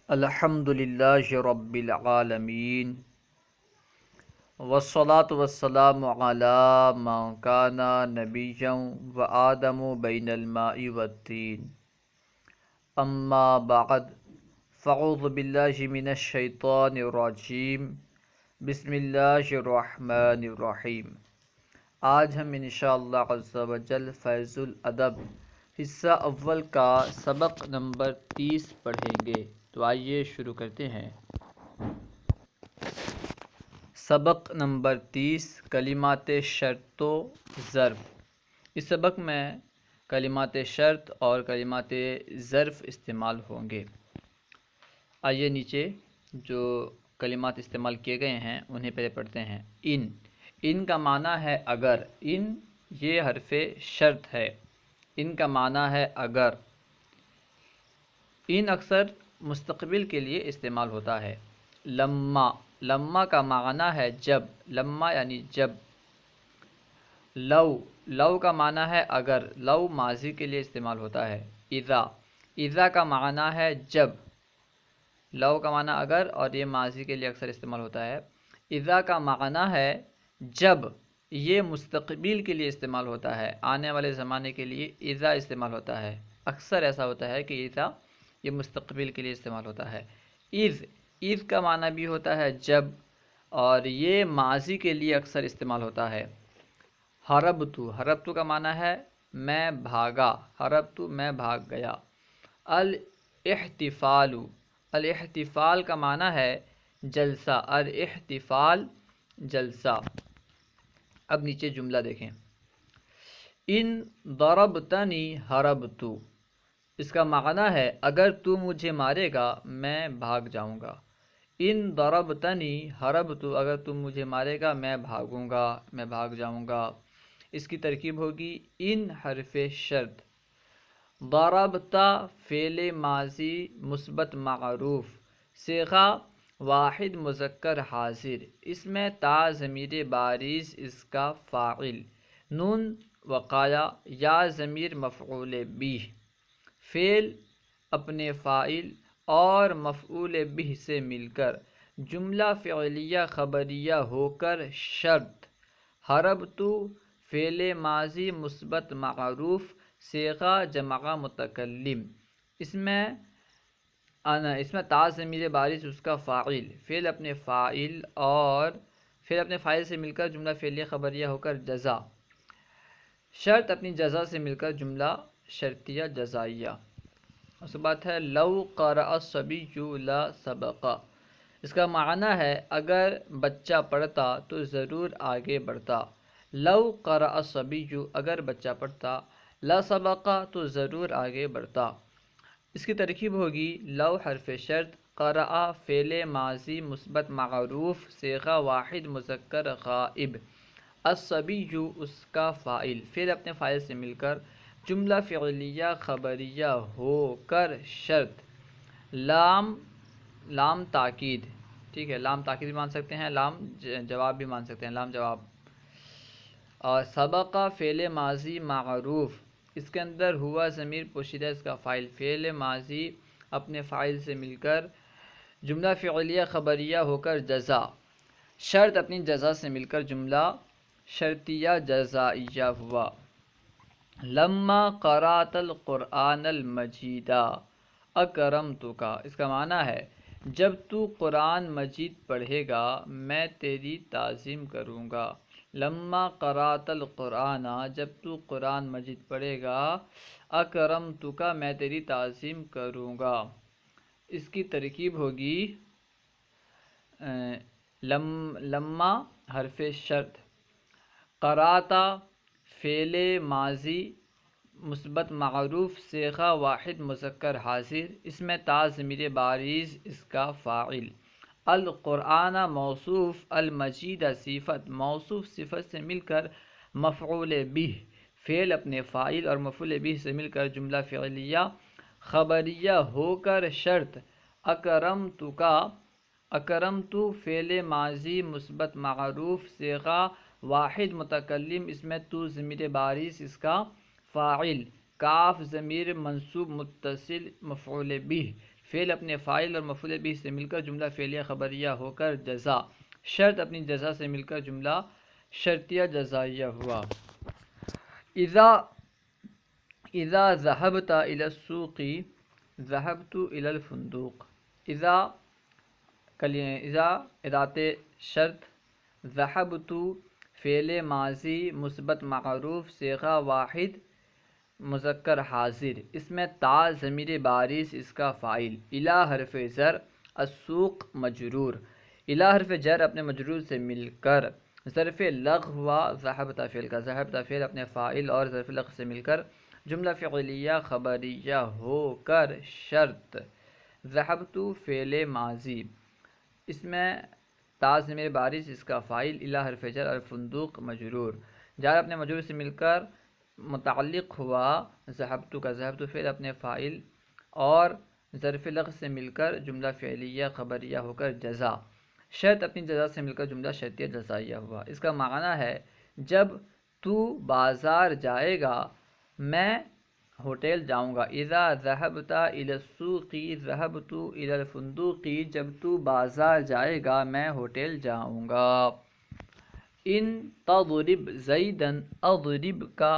الحمد للہ رب العالمین والصلاة والسلام علی من کان نبیا و آدم بین الماء والطین اما بعد فاعوذ باللہ من الشیطان الرجیم بسم اللہ الرحمن الرحیم۔ آج ہم انشاءاللہ عز و جل فیض الادب حصہ اول کا سبق نمبر 30 پڑھیں گے، تو آئیے شروع کرتے ہیں۔ سبق نمبر 30 کلمات شرط و ظرف۔ اس سبق میں کلمات شرط اور کلمات ظرف استعمال ہوں گے۔ آئیے نیچے جو کلمات استعمال کیے گئے ہیں انہیں پہلے پڑھتے ہیں۔ ان کا معنی ہے اگر، ان یہ حرف شرط ہے، ان کا معنی ہے اگر۔ ان اکثر مستقبل کے لیے استعمال ہوتا ہے۔ لما کا معنی ہے جب، لما یعنی جب۔ لو کا معنی ہے اگر، لو ماضی کے لیے استعمال ہوتا ہے۔ اذا کا معنی ہے جب، لو کا معنی اگر اور یہ ماضی کے لیے اکثر استعمال ہوتا ہے۔ اذا کا معنی ہے جب، یہ مستقبل کے لیے استعمال ہوتا ہے، آنے والے زمانے کے لیے اذا استعمال ہوتا ہے۔ اکثر ایسا ہوتا ہے کہ اذا یہ مستقبل کے لیے استعمال ہوتا ہے۔ اذ کا معنی بھی ہوتا ہے جب، اور یہ ماضی کے لیے اکثر استعمال ہوتا ہے۔ ہربتو کا معنی ہے میں بھاگا، ہربتو میں بھاگ گیا۔ الاحتفال کا معنی ہے جلسہ، الاحتفال جلسہ۔ اب نیچے جملہ دیکھیں۔ ان ضربتنی ہربتو، اس کا معنی ہے اگر تو مجھے مارے گا میں بھاگ جاؤں گا۔ ان ضربتنی ہربتو، اگر تم مجھے مارے گا میں بھاگوں گا، میں بھاگ جاؤں گا۔ اس کی ترکیب ہوگی ان حرف شرط، ضربتا فعل ماضی مثبت معروف، صیغہ واحد مذکر حاضر، اس میں تا ضمیر بارز اس کا فاعل، نون وقایا یا ضمیر مفعول بھی، فعل اپنے فاعل اور مفعول بھی سے مل کر جملہ فعلیہ خبریہ ہو کر شرط۔ ہربتو فعل ماضی مثبت معروف، صیغہ جمع متکلم، اس میں تا ضمیر بارز اس کا فاعل، فعل اپنے فاعل اور فعل اپنے فاعل سے مل کر جملہ فعلیہ خبریہ ہو کر جزا، شرط اپنی جزا سے مل کر جملہ شرطیہ جزائیہ۔ اس کے بعد ہے لو قرأ الصبی لا سبق، اس کا معنی ہے اگر بچہ پڑھتا تو ضرور آگے بڑھتا۔ لو قرأ الصبی، اگر بچہ پڑھتا، لا سبق تو ضرور آگے بڑھتا۔ اس کی ترکیب ہوگی لو حرف شرط، قرأ فعل ماضی مثبت معروف، صیغہ واحد مذکر غائب، الصبی اس کا فاعل، فعل اپنے فاعل سے مل کر جملہ فعلیہ خبریہ ہو کر شرط، لام تاکید، ٹھیک ہے، لام تاکید بھی مان سکتے ہیں، لام جواب بھی مان سکتے ہیں، لام جواب۔ اور سبق فعل ماضی معروف، اس کے اندر ہوا ضمیر پوشیدہ اس کا فاعل، فعل ماضی اپنے فاعل سے مل کر جملہ فعلیہ خبریہ ہو کر جزا، شرط اپنی جزا سے مل کر جملہ شرطیہ جزائیہ ہوا۔ لما قرأت القرآن المجید اکرمتک، اس کا معنی ہے جب تو قرآن مجید پڑھے گا میں تیری تعظیم کروں گا۔ لما قرأت القرآن، جب تو قرآن مجید پڑھے گا، اکرمتک میں تیری تعظیم کروں گا۔ اس کی ترکیب ہوگی لما حرف شرط، قرأت فعل ماضی مثبت معروف، صیغہ واحد مذکر حاضر، اس میں تا ضمیر بارز اس کا فاعل، القرآن موصوف، المجید صفت، موصوف صفت سے مل کر مفعول بھی، فعل اپنے فاعل اور مفعول بھی سے مل کر جملہ فعلیہ خبریہ ہو کر شرط، اکرمتک، اکرمتو فعل ماضی مثبت معروف، صیغہ واحد متکلم، اس میں تو ضمیر بارز اس کا فاعل، کاف ضمیر منصوب متصل مفعول بھی، فعل اپنے فاعل اور مفعول به سے مل کر جملہ فعلیہ خبریہ ہو کر جزا، شرط اپنی جزا سے مل کر جملہ شرطیہ جزائیہ ہوا۔ اذا ذهبت الى السوق ذهبت الى الفندق۔ اذا ادات شرط، ذهبت فعل ماضی مثبت معروف صیغہ واحد مذکر حاضر، اس میں تا ضمیر بارز اس کا فاعل، الی حرف جر، السوق مجرور، الی حرف جر اپنے مجرور سے مل کر ظرف لغو ہوا ذهبت فعل کا، ذهبت فعل اپنے فاعل اور ظرف لغو سے مل کر جملہ فعلیہ خبریہ ہو کر شرط، ذهبت فعل ماضی، اس میں تا ضمیر بارز اس کا فاعل، الی حرف جر اور فندوق مجرور، جار اپنے مجرور سے مل کر متعلق ہوا ذهبت کا، ذهبت فعل اپنے فاعل اور ظرف لغو سے مل کر جملہ فعلیہ خبریہ ہو کر جزا، شرط اپنی جزا سے مل کر جملہ شرطیہ جزائیہ ہوا۔ اس کا معنی ہے جب تو بازار جائے گا میں ہوٹل جاؤں گا، اذا ذهبت الى السوق ذهبت الى الفندق، جب تو بازار جائے گا میں ہوٹل جاؤں گا۔ ان تضرب زیدا اضرب کا،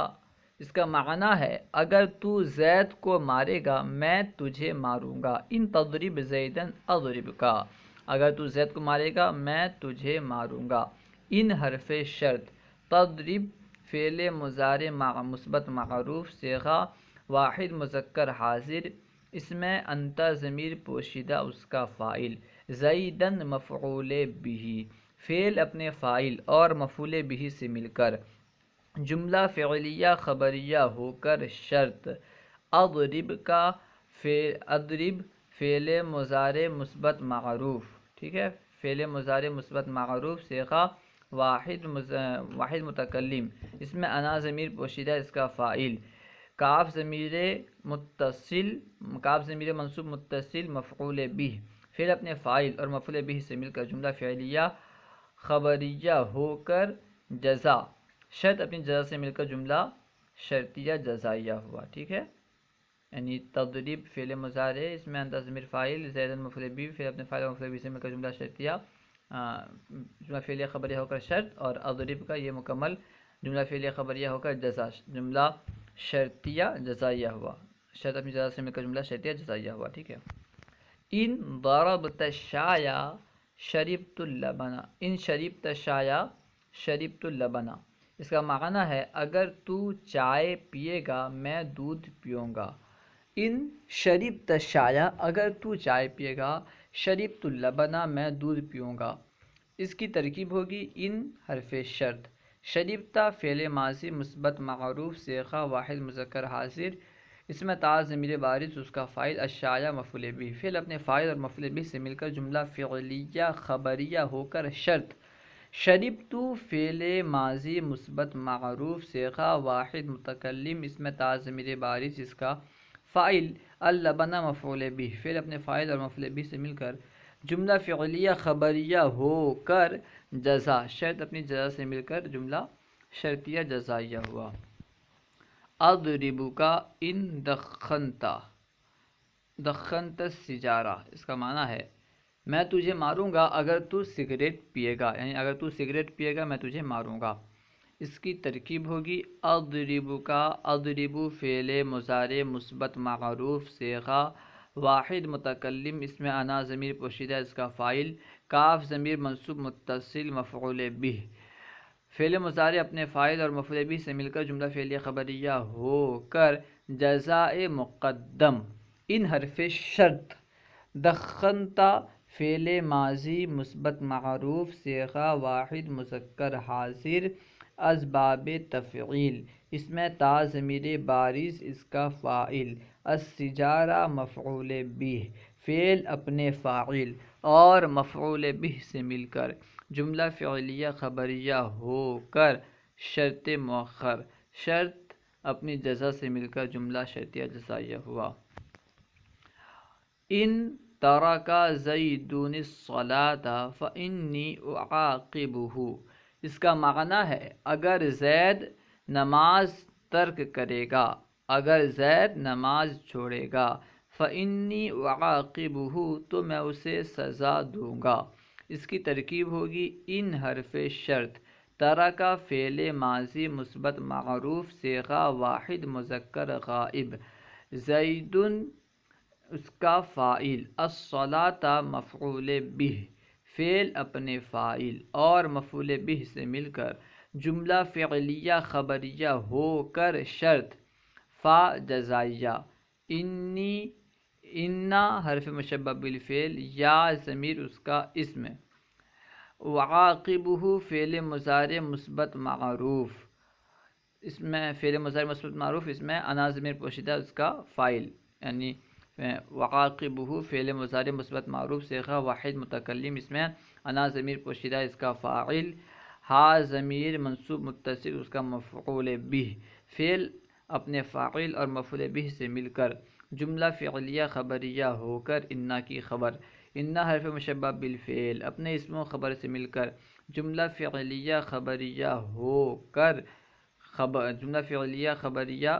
اس کا معنی ہے اگر تو زید کو مارے گا میں تجھے ماروں گا، ان تضرب زیدا اضرب کا، اگر تو زید کو مارے گا میں تجھے ماروں گا۔ ان حرف شرط، تضرب فعل مضارع مثبت معروف صیغہ واحد مذکر حاضر، اس میں انت ضمیر پوشیدہ اس کا فاعل، زیدن مفعول به، فعل اپنے فاعل اور مفعول به سے مل کر جملہ فعلیہ خبریہ ہو کر شرط، اضرب کا اضرب فعل مضارع مثبت معروف، ٹھیک ہے، فعل مضارع مثبت معروف صیغہ واحد متکلم، اس میں انا ضمیر پوشیدہ اس کا فاعل، کاف ضمیر منصوب متصل مفعول به، فعل اپنے فاعل اور مفعول به سے مل کر جملہ فعلیہ خبریہ ہو کر جزا، شرط اپنی جزا سے مل کر جملہ شرطیہ جزائیہ ہوا، ٹھیک ہے، یعنی تضرب فعل مضارع، اس میں انت ضمیر فاعل، زید مفعول به، فعل اپنے فاعل اور مفعول به سے مل کر جملہ شرطیہ جملہ فعلیہ خبریہ ہو کر شرط، اور اضرب کا یہ مکمل جملہ فعلیہ خبریہ ہو کر جزا، جملہ شرطیہ جزائیہ ہوا، شرط اپنی جزا سے مل کر جملہ شرطیہ جزائیہ ہوا، ٹھیک ہے۔ ان ضربت الشاي شربت اللبن، ان شربت الشاي شربت اللبن، اس کا معنی ہے اگر تو چائے پیے گا میں دودھ پیوں گا۔ ان شربت الشاي، اگر تو چائے پیے گا، شربت اللبن میں دودھ پیوں گا، اس کی ترکیب ہوگی ان حرف شرط، شربت فعل ماضی مثبت معروف صیغہ واحد مذکر حاضر، اس میں تا ضمیر بارز اس کا فاعل، الشاي مفعول به، فعل اپنے فاعل اور مفعول به سے مل کر جملہ فعلیہ خبریہ ہو کر شرط، شربت فعل ماضی مثبت معروف صیغہ واحد متکلم، اس میں تا ضمیر بارز اس کا فاعل، اللبن مفعول به، فعل اپنے فاعل اور مفعول به سے مل کر جملہ فعلیہ خبریہ ہو کر جزا، شرط اپنی جزا سے مل کر جملہ شرطیہ جزائیہ ہوا۔ اضرب کا ان دخنت السجارہ، اس کا معنی ہے میں تجھے ماروں گا اگر تو سگریٹ پیے گا، یعنی اگر تو سگریٹ پیے گا میں تجھے ماروں گا، اس کی ترکیب ہوگی اضرب کا اضرب فعل مضارع مثبت معروف صیغہ واحد متکلم، اس میں انا ضمیر پوشیدہ اس کا فاعل، کاف ضمیر منصوب متصل مفعول به، فعل مضارع اپنے فاعل اور مفعول به سے مل کر جملہ فعلیہ خبریہ ہو کر جزائے مقدم۔ ان حرف شرط، دخنتا فعل ماضی مثبت معروف صیغہ واحد مذکر حاضر اسباب تفعیل، اس میں تا ضمیر بارز اس کا فاعل، السجارہ مفعول به، فعل اپنے فاعل اور مفعول به سے مل کر جملہ فعلیہ خبریہ ہو کر شرط مؤخر، شرط اپنی جزا سے مل کر جملہ شرطیہ جزائیہ ہوا۔ ان ترک زید الصلاۃ فانی اعاقبہ، اس کا معنی ہے اگر زید نماز ترک کرے گا، اگر زید نماز چھوڑے گا، فإنی وعاقبہ تو میں اسے سزا دوں گا۔ اس کی ترکیب ہوگی ان حرف شرط ترا کا فعل ماضی مثبت معروف صیغہ واحد مذکر غائب، زیدن اس کا فاعل، الصلاۃ مفعول بہ فعل اپنے فاعل اور مفعول بہ سے مل کر جملہ فعلیہ خبریہ ہو کر شرط فا جزائیہ، انی انا حرف مشبہ بالفعل، یا ضمیر اس کا اسم، وعاقبہ فعل مضارع مثبت معروف، اس میں فعل مضارع مثبت معروف اس میں انا ضمیر پوشیدہ اس کا فاعل، یعنی وعاقبہ فعل مضارع مثبت معروف صیغہ واحد متکلم اس میں انا ضمیر پوشیدہ اس کا فاعل، ہا ضمیر منصوب متصل اس کا مفعول بہ فعل اپنے فاعل اور مفعول بہ سے مل کر جملہ فعلیہ خبریہ ہو کر انا کی خبر، انا حرف مشبہ بالفعل اپنے اسم و خبر سے مل کر جملہ فعلیہ خبریہ ہو کر جملہ فعلیہ خبریہ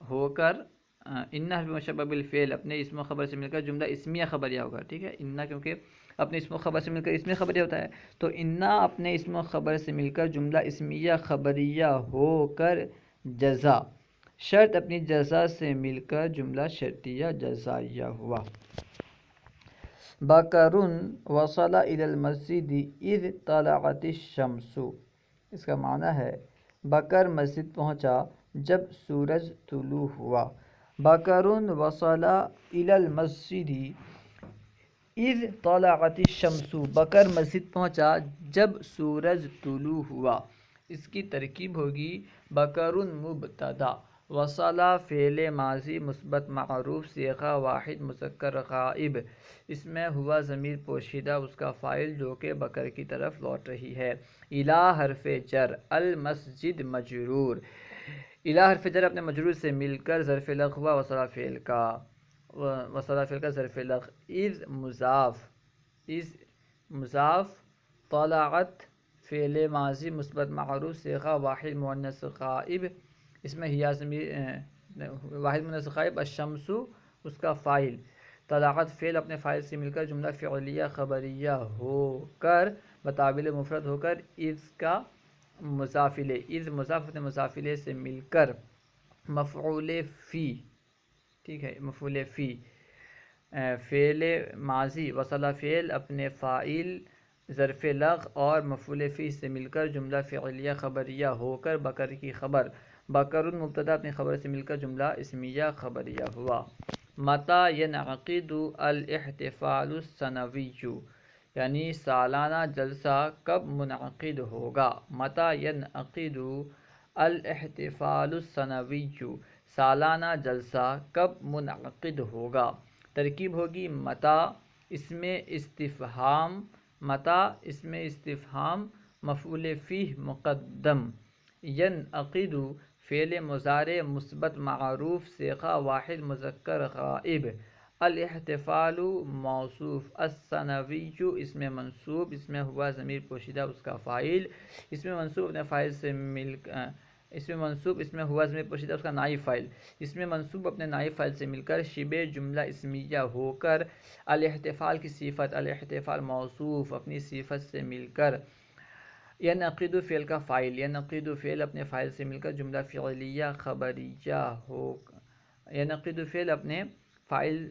ہو کر انا حرف مشبہ بالفعل اپنے اسم و خبر سے مل کر جملہ اسمیہ خبریہ ہوگا، ٹھیک ہے، انا کیونکہ اپنے اسم و خبر سے مل کر اسمیہ خبریہ ہوتا ہے، تو انا اپنے اسم و خبر سے مل کر جملہ اسمیہ خبریہ ہو کر جزا، شرط اپنی جزا سے مل کر جملہ شرطیہ جزائیہ ہوا۔ بکر وصل الی المسجد اذ طلعت الشمس، اس کا معنی ہے بکر مسجد پہنچا جب سورج طلوع ہوا۔ بکر وصل الی المسجد اذ طلعت الشمس، بکر مسجد پہنچا جب سورج طلوع ہوا۔ اس کی ترکیب ہوگی بکر مبتدا، وصل فعل ماضی مثبت معروف صیغہ واحد مذکر غائب، اس میں ہوا ضمیر پوشیدہ اس کا فاعل جو کہ بکر کی طرف لوٹ رہی ہے، الی حرف جر، المسجد مجرور، الی حرف جر اپنے مجرور سے مل کر ظرف لغ ہوا، وصل فعل کا ظرف لغ، اذ مضاف، طلعت فعل ماضی مثبت معروف صیغہ واحد مؤنث غائب، اس میں ہیا ضمیر واحد مؤنث غائب، الشمس اس کا فاعل، طلعت فعل اپنے فاعل سے مل کر جملہ فعلیہ خبریہ ہو کر بتعبیل مفرد ہو کر اذ کا مضاف الیہ، اذ مضاف اپنے مضاف الیہ سے مل کر مفعول فی، ٹھیک ہے، مفعول فی فعل ماضی، وصل فعل اپنے فاعل ظرف لغ اور مفعول فی سے مل کر جملہ فعلیہ خبریہ ہو کر بکر کی خبر، بکر مبتدا اپنی خبر سے مل کر جملہ اسمیہ خبریہ ہوا۔ متی ینعقد الاحتفال السنوی، یعنی سالانہ جلسہ کب منعقد ہوگا، متی ینعقد الاحتفال السنوی، سالانہ جلسہ کب منعقد ہوگا۔ ترکیب ہوگی متی اسم استفہام، متی اسم استفہام مفعول فیہ مقدم، ینعقد فعل مضارع مثبت معروف صیغہ واحد مذکر غائب، الاحتفال موصوف، السنوی اسم منصوب، اس میں ہوا ضمیر پوشیدہ اس کا فاعل، اس میں منصوب اپنے فاعل سے مل اس میں ہوا ضمیر پوشیدہ اس کا نائب فاعل، اس میں منصوب اپنے نائب فاعل سے مل کر شبہ جملہ اسمیہ ہو کر الاحتفال کی صفت، الاحتفال موصوف اپنی صفت سے مل کر ینعقد فعل کا فاعل، ینعقد فعل اپنے فاعل سے مل کر جملہ فعلیہ خبریہ ہو، ینعقد فعل اپنے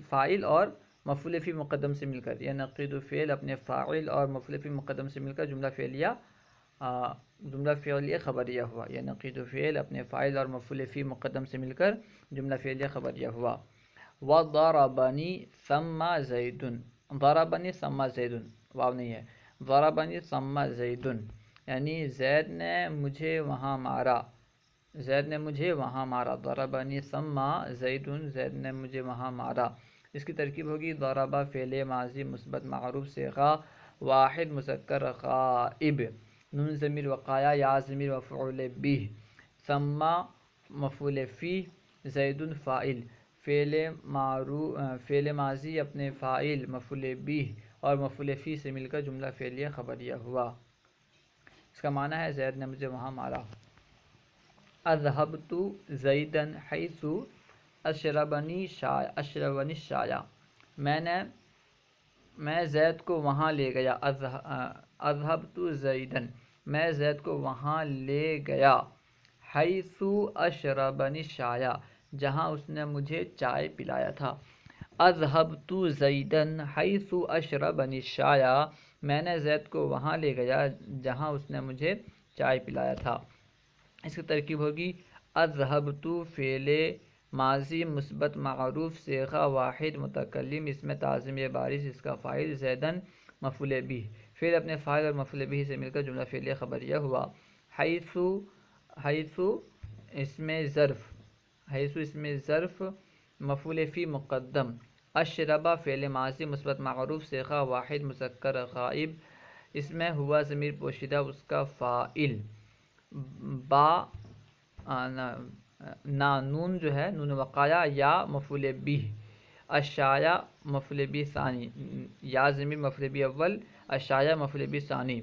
فاعل اور مفعول فی مقدم سے مل کر، ینعقد فعل اپنے فاعل اور مفعول فی مقدم سے مل کر جملہ فعلیہ خبریہ ہوا، ینعقد فعل اپنے فاعل اور مفعول فی مقدم سے مل کر جملہ فعلیہ خبریہ ہوا۔ وضربنی ثم زید، ضربنی ثم زید، واو نہیں ہے، ضربنی ثم زید، یعنی زید نے مجھے وہاں مارا، زید نے مجھے وہاں مارا، ضربنی ثم زید، زید نے مجھے وہاں مارا۔ اس کی ترکیب ہوگی ضرب فعل ماضی مثبت معروف صیغہ واحد مذکر غائب، نون ضمیر وقایا، یا ضمیر مفعول بہ، ثم مفعول فی، زید فاعل، فعل ماضی اپنے فاعل مفعول بہ اور مفعول فی سے مل کر جملہ فعلیہ خبریہ ہوا۔ اس کا معنی ہے زید نے مجھے وہاں مارا۔ اذهبت زیدا حیث اشربنی شایا، میں زید کو وہاں لے گیا، اذهبت زیدن، میں زید کو وہاں لے گیا، حیث اشربنی شایا، جہاں اس نے مجھے چائے پلایا تھا، اذهبت زیدن حیث اشربنی شایا، میں نے زید کو وہاں لے گیا جہاں اس نے مجھے چائے پلایا تھا۔ اس کی ترکیب ہوگی اذهبت فعل ماضی مثبت معروف صیغہ واحد متکلم اس میں تعظیم بارز، اس کا فاعل زیدن مفعول بھی، فعل اپنے فاعل اور مفعول بھی سے مل کر جملہ فعلیہ خبریہ ہوا۔ حیث اس میں ظرف مفعول فی مقدم، اشربا فعل ماضی مثبت معروف صیغہ واحد مذکر غائب، اس میں ہوا ضمیر پوشیدہ اس کا فاعل، با نون جو ہے نون وقایا یا مفعول بھی، اشایا مفعول بھی ثانی، یا ضمیر مفعول بھی اول، اشایا مفعول بھی ثانی،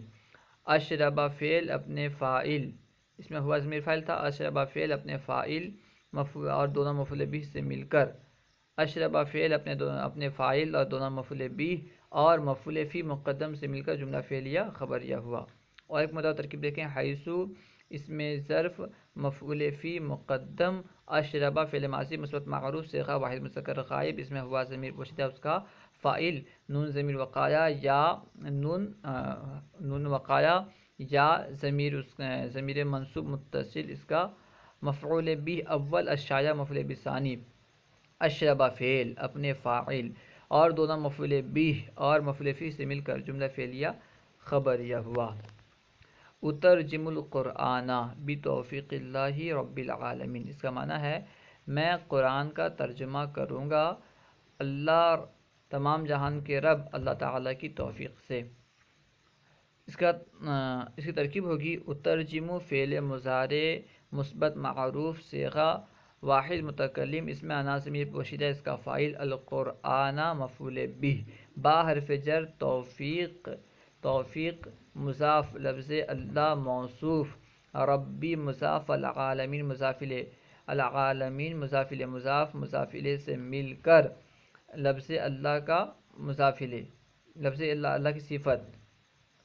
اشربا فعل اپنے فاعل، اس میں ہوا ضمیر فاعل تھا، اشربا فعل اپنے فاعل اور دونوں مفعول بھی سے مل کر، اشربا فعل اپنے فاعل اور دونوں مفعول بھی اور مفعول فی مقدم سے مل کر جملہ فعلیہ خبریہ ہوا۔ اور ایک مرتبہ ترکیب دیکھیں، حیثو اس میں ظرف مفعول فی مقدم، اشربا فعل ماضی مثبت معروف صیغہ واحد مذکر غائب، اس میں ہوا ضمیر پوشیدہ اس کا فاعل، نون ضمیر وقایا یا نون وقایا یا ضمیر منصوب متصل اس کا مفعول بھی اول، اشایا مفعول بھی ثانی، اشربا فعل اپنے فاعل اور دونوں مفعول بھی اور مفعول فی سے مل کر جملہ فعلیہ خبریہ ہوا۔ اترجم القرآن بتوفیق اللہ رب العالمین، اس کا معنی ہے میں قرآن کا ترجمہ کروں گا اللہ تمام جہان کے رب اللہ تعالیٰ کی توفیق سے۔ اس کی ترکیب ہوگی اترجم فعل مضارع مثبت معروف صیغہ واحد متکلم اس میں انا ضمیر پوشیدہ اس کا فاعل، القرآن مفعول بھی، با حرف جر، توفیق مضاف، لفظ اللہ موصوف، ربی مضاف، العالمین مضاف الیہ، العالمین مضاف الیہ مضاف الیہ سے مل کر لفظ اللہ کا مضاف الیہ، لفظ اللہ کی صفت،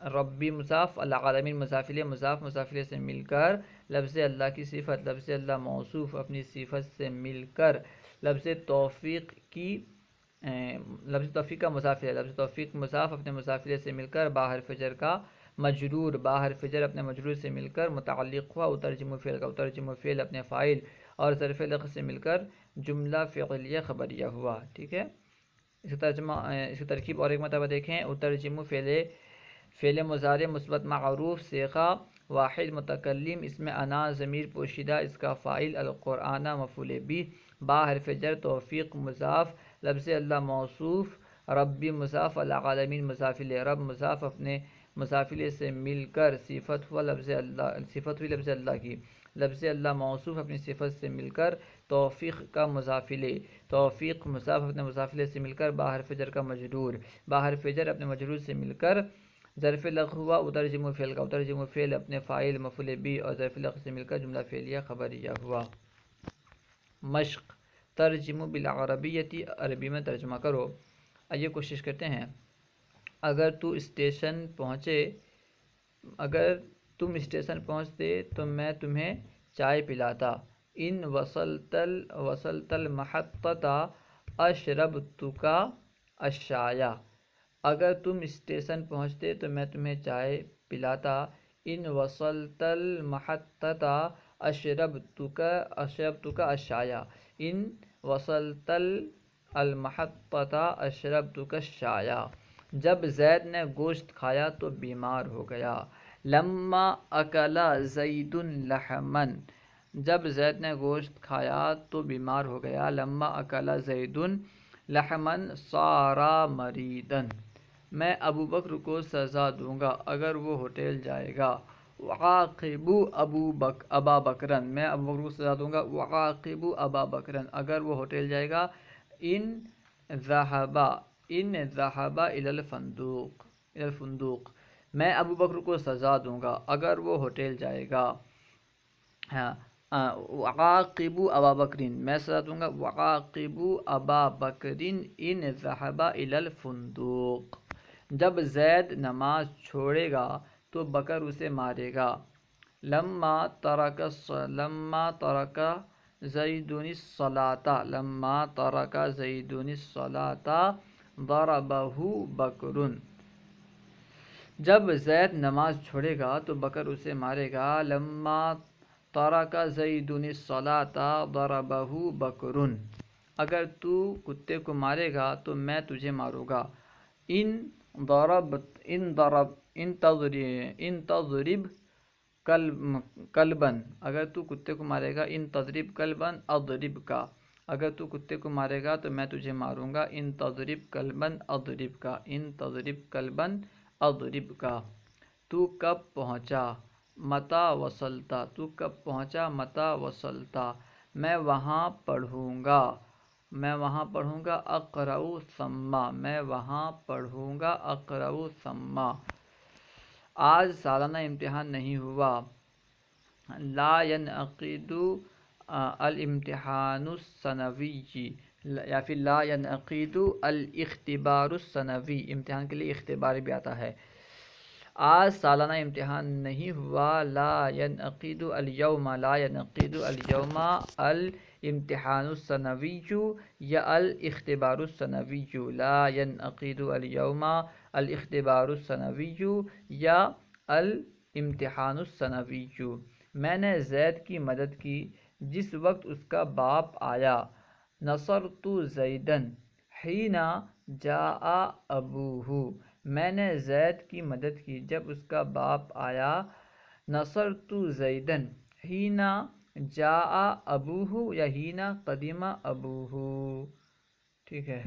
ربی مضاف، العالمین مضاف الیہ مضاف الیہ سے مل کر لفظ اللہ کی صفت، لفظ اللہ موصوف اپنی صفت سے مل کر لفظ توفیق کا مضاف الیہ، لفظ توفیق مضاف اپنے مضاف الیہ سے مل کر با حرف جر کا مجرور، با حرف جر اپنے مجرور سے مل کر متعلق ہوا اترجم فعل کا، اترجم فعل اپنے فاعل اور ظرف لفظ سے مل کر جملہ فعلیہ خبریہ ہوا۔ ٹھیک ہے، اس کی ترکیب اور ایک مرتبہ دیکھیں، اترجم فعل مضارع مثبت معروف صیغہ واحد متکلم اس میں انا ضمیر پوشیدہ اس کا فاعل، القرآن مفعول بھی، با حرف جر، توفیق مضاف، لفظ اللہ موصوف، ربی مضاف، العالمین مضاف الیہ، رب مضاف اپنے مضاف الیہ سے مل کر صفت ہوئی لفظ اللہ کی، لفظ اللہ موصوف اپنی صفت سے مل کر توفیق کا مضاف الیہ، توفیق مضاف اپنے مضاف الیہ سے مل کر با حرف جر کا مجرور، با حرف جر اپنے مجرور سے مل کر ظرف لغو ہوا اترجم فعل کا، اترجم فعل اپنے فاعل مفعول بھی اور ظرف لغو سے مل کر جملہ فعلیہ خبریہ ہوا۔ مشق، ترجم بالعربیتی، عربی میں ترجمہ کرو۔ آئیے کوشش کرتے ہیں، اگر تم اسٹیشن پہنچتے تو میں تمہیں چائے پلاتا، ان وصلت المحطۃ اشربتک الشایا، اگر تم اسٹیشن پہنچتے تو میں تمہیں چائے پلاتا، ان وصلت المحطۃ اشربتک الشایا، ان وصلت المحطۃ اشربتک الشایا، جب زید نے گوشت کھایا تو بیمار ہو گیا، لما اکل زید لحما، جب زید نے گوشت کھایا تو بیمار ہو گیا، لما اکل زید لحما صار مریضا، میں ابو بکر کو سزا دوں گا اگر وہ ہوٹل جائے گا، وعاقب ابا بکرا، میں ابو بکر کو سزا دوں گا، وعاقب ابا بکرا اگر وہ ہوٹل جائے گا، ان ذهب الى الفندق، میں ابو بکر کو سزا دوں گا اگر وہ ہوٹل جائے گا، وعاقبوا ابا بکرین، میں سزا دوں گا وعاقبوا ابا بکرین ان ذهب الى الفندوق، جب زید نماز چھوڑے گا تو بکر اسے مارے گا. لما ترک زید الصلاۃ، لما ترک زید الصلاۃ ضربہ بکر، جب زید نماز چھوڑے گا تو بکر اسے مارے گا. لما ترک زید الصلاۃ ضربہ بکر، اگر تو کتے کو مارے گا تو میں تجھے ماروں گا. ان تضرب کلبن، اگر تو کتے کو مارے گا. ان تضرب کلبن اضرب کا، اگر تو کتے کو مارے گا تو میں تجھے ماروں گا. ان تضرب کلبن اضرب کا، ان تضرب کلبن اضرب کا. تو کب پہنچا؟ متا وصلتا، تو کب پہنچا؟ متا وصلتا، میں وہاں پڑھوں گا، میں وہاں پڑھوں گا. اقرأ ثم، میں وہاں پڑھوں گا. اقرأ ثم. آج سالانہ امتحان نہیں ہوا. لا ينعقد الامتحان السنوی، یا پھر لا ينعقد الاختبار السنوی، امتحان کے لیے اختبار بھی آتا ہے. آج سالانہ امتحان نہیں ہوا. لا ينعقد اليوم، لا ينعقد اليوم الامتحان السنوی یا الاختبار السنوی. لا ينعقد اليوم الاختبار السنوی یا الامتحان السنوی. میں نے زید کی مدد کی جس وقت اس کا باپ آیا. نصرت زیدا حین جاء ابوہ، میں نے زید کی مدد کی جب اس کا باپ آیا. نصرت زیدا حین جاء ابوہ یا حین قدم ابوہ. ٹھیک ہے.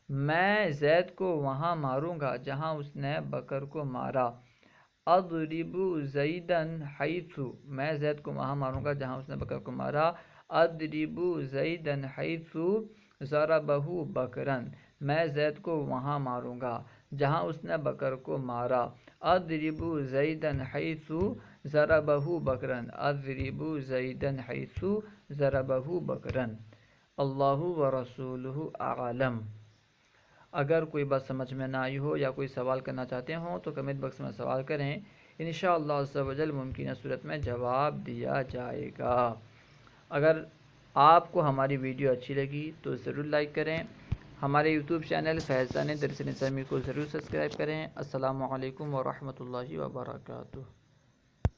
میں زید کو وہاں ماروں گا جہاں اس نے بکر کو مارا. اضرب زیدا حیث، میں زید کو وہاں ماروں گا جہاں اس نے بکر کو مارا. اضرب زیدا حیث ضربہ بکرا، میں زید کو وہاں ماروں گا جہاں اس نے بکر کو مارا. اضرب زیدا حیث ضربہ بکرا، اضرب زیدا حیث ضربہ بکرا. اللہ ورسولہ اعلم. اگر کوئی بات سمجھ میں نہ آئی ہو یا کوئی سوال کرنا چاہتے ہوں تو کمنٹ باکس میں سوال کریں، انشاءاللہ عز و جل ممکنہ صورت میں جواب دیا جائے گا. اگر آپ کو ہماری ویڈیو اچھی لگی تو ضرور لائک کریں. ہمارے یوٹیوب چینل فیضان درس اسلامی کو ضرور سبسکرائب کریں. السلام علیکم ورحمۃ اللہ وبرکاتہ.